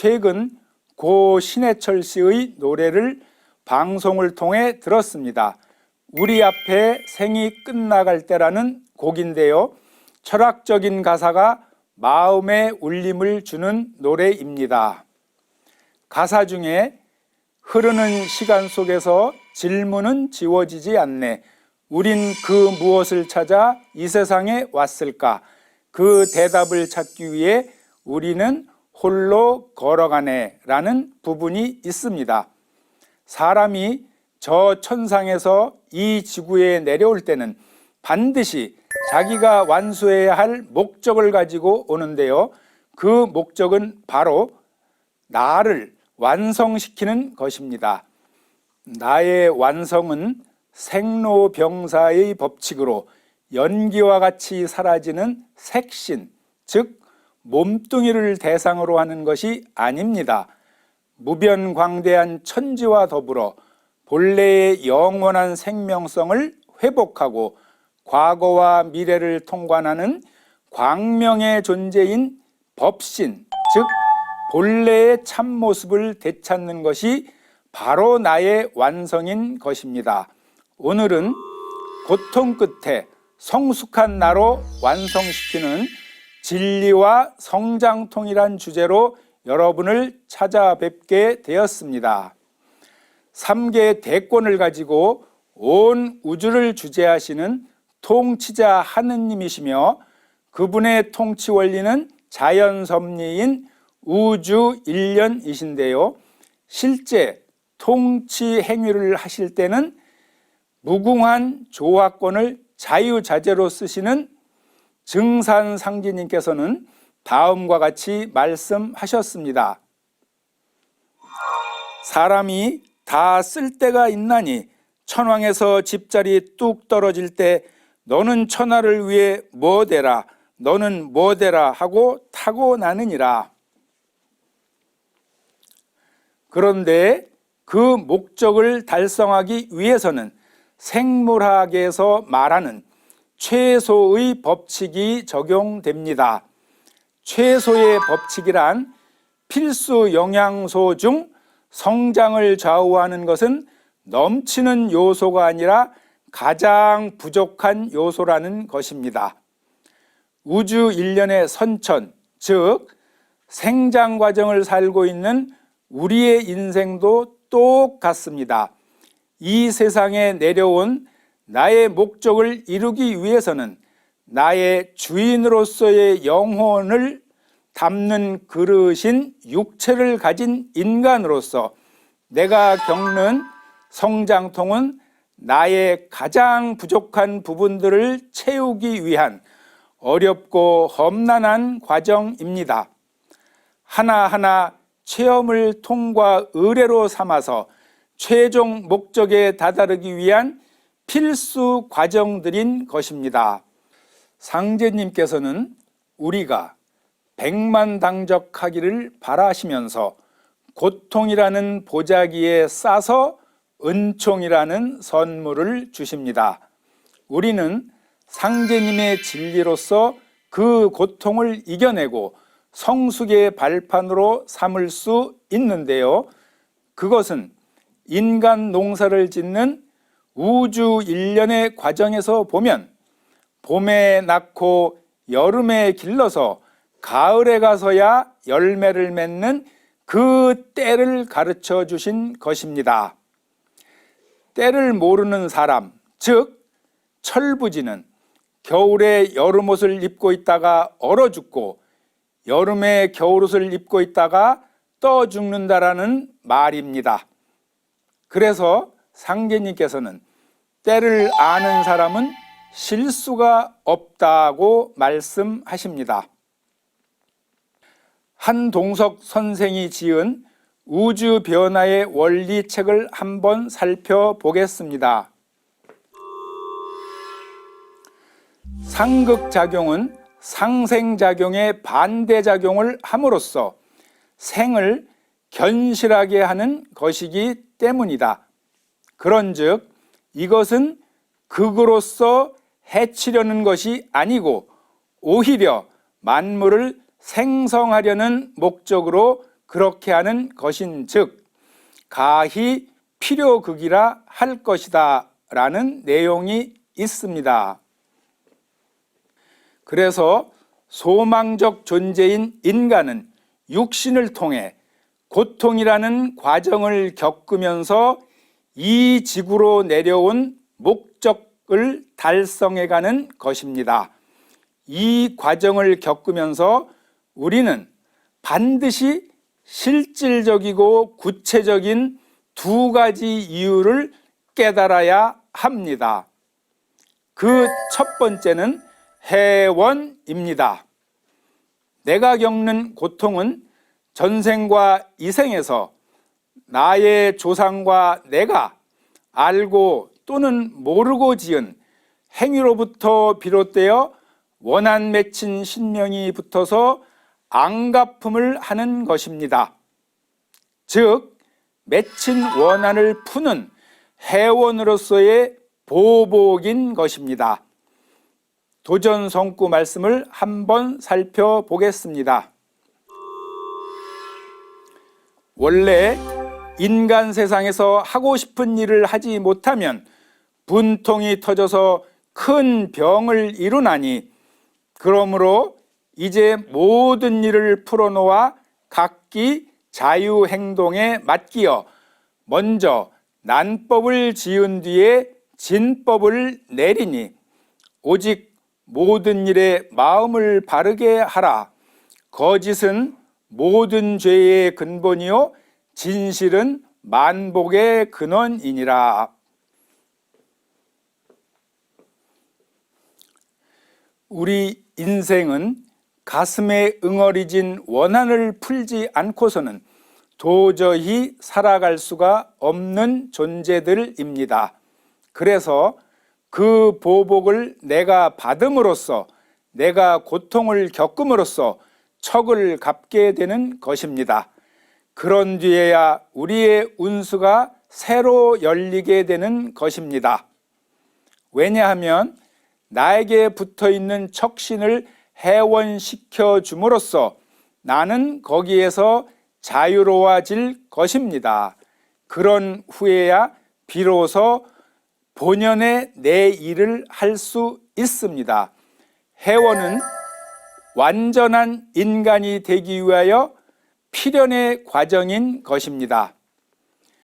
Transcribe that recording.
최근 고 신해철 씨의 노래를 방송을 통해 들었습니다. 우리 앞에 생이 끝나갈 때라는 곡인데요. 철학적인 가사가 마음에 울림을 주는 노래입니다. 가사 중에 흐르는 시간 속에서 질문은 지워지지 않네. 우린 그 무엇을 찾아 이 세상에 왔을까? 그 대답을 찾기 위해 우리는 홀로 걸어가네 라는 부분이 있습니다. 사람이 저 천상에서 이 지구에 내려올 때는 반드시 자기가 완수해야 할 목적을 가지고 오는데요. 그 목적은 바로 나를 완성시키는 것입니다. 나의 완성은 생로병사의 법칙으로 연기와 같이 사라지는 색신, 즉 몸뚱이를 대상으로 하는 것이 아닙니다. 무변광대한 천지와 더불어 본래의 영원한 생명성을 회복하고 과거와 미래를 통관하는 광명의 존재인 법신, 즉 본래의 참모습을 되찾는 것이 바로 나의 완성인 것입니다. 오늘은 고통 끝에 성숙한 나로 완성시키는 진리와 성장통이란 주제로 여러분을 찾아뵙게 되었습니다. 3개 대권을 가지고 온 우주를 주재하시는 통치자 하느님이시며 그분의 통치 원리는 자연섭리인 우주일련이신데요. 실제 통치 행위를 하실 때는 무궁한 조화권을 자유자재로 쓰시는 증산상지님께서는 다음과 같이 말씀하셨습니다. 사람이 다 쓸 때가 있나니 천왕에서 집자리 뚝 떨어질 때 너는 천하를 위해 뭐 되라 너는 뭐 되라 하고 타고나느니라. 그런데 그 목적을 달성하기 위해서는 생물학에서 말하는 최소의 법칙이 적용됩니다. 최소의 법칙이란 필수 영양소 중 성장을 좌우하는 것은 넘치는 요소가 아니라 가장 부족한 요소라는 것입니다. 우주 일련의 선천, 즉 생장 과정을 살고 있는 우리의 인생도 똑같습니다. 이 세상에 내려온 나의 목적을 이루기 위해서는 나의 주인으로서의 영혼을 담는 그릇인 육체를 가진 인간으로서 내가 겪는 성장통은 나의 가장 부족한 부분들을 채우기 위한 어렵고 험난한 과정입니다. 하나하나 체험을 통과 의례로 삼아서 최종 목적에 다다르기 위한 필수 과정들인 것입니다. 상제님께서는 우리가 백만당적하기를 바라시면서 고통이라는 보자기에 싸서 은총이라는 선물을 주십니다. 우리는 상제님의 진리로서 그 고통을 이겨내고 성숙의 발판으로 삼을 수 있는데요. 그것은 인간 농사를 짓는 우주 일련의 과정에서 보면 봄에 낳고 여름에 길러서 가을에 가서야 열매를 맺는 그 때를 가르쳐 주신 것입니다. 때를 모르는 사람, 즉 철부지는 겨울에 여름옷을 입고 있다가 얼어 죽고 여름에 겨울옷을 입고 있다가 떠 죽는다라는 말입니다. 그래서 상제님께서는 때를 아는 사람은 실수가 없다고 말씀하십니다. 한동석 선생이 지은 우주 변화의 원리 책을 한번 살펴보겠습니다. 상극작용은 상생작용의 반대작용을 함으로써 생을 견실하게 하는 것이기 때문이다. 그런즉 이것은 극으로서 해치려는 것이 아니고 오히려 만물을 생성하려는 목적으로 그렇게 하는 것인즉 가히 필요극이라 할 것이다 라는 내용이 있습니다. 그래서 소망적 존재인 인간은 육신을 통해 고통이라는 과정을 겪으면서 이 지구로 내려온 목적을 달성해가는 것입니다. 이 과정을 겪으면서 우리는 반드시 실질적이고 구체적인 두 가지 이유를 깨달아야 합니다. 그 첫 번째는 해원입니다. 내가 겪는 고통은 전생과 이생에서 나의 조상과 내가 알고 또는 모르고 지은 행위로부터 비롯되어 원한 맺힌 신명이 붙어서 앙가품을 하는 것입니다. 즉 맺힌 원한을 푸는 해원으로서의 보복인 것입니다. 도전성구 말씀을 한번 살펴보겠습니다. 원래 인간 세상에서 하고 싶은 일을 하지 못하면 분통이 터져서 큰 병을 이루나니 그러므로 이제 모든 일을 풀어놓아 각기 자유행동에 맡기어 먼저 난법을 지은 뒤에 진법을 내리니 오직 모든 일에 마음을 바르게 하라. 거짓은 모든 죄의 근본이요 진실은 만복의 근원이니라. 우리 인생은 가슴에 응어리진 원한을 풀지 않고서는 도저히 살아갈 수가 없는 존재들입니다. 그래서 그 보복을 내가 받음으로써 내가 고통을 겪음으로써 척을 갚게 되는 것입니다. 그런 뒤에야 우리의 운수가 새로 열리게 되는 것입니다. 왜냐하면 나에게 붙어있는 척신을 해원시켜 줌으로써 나는 거기에서 자유로워질 것입니다. 그런 후에야 비로소 본연의 내 일을 할 수 있습니다. 해원은 완전한 인간이 되기 위하여 필연의 과정인 것입니다.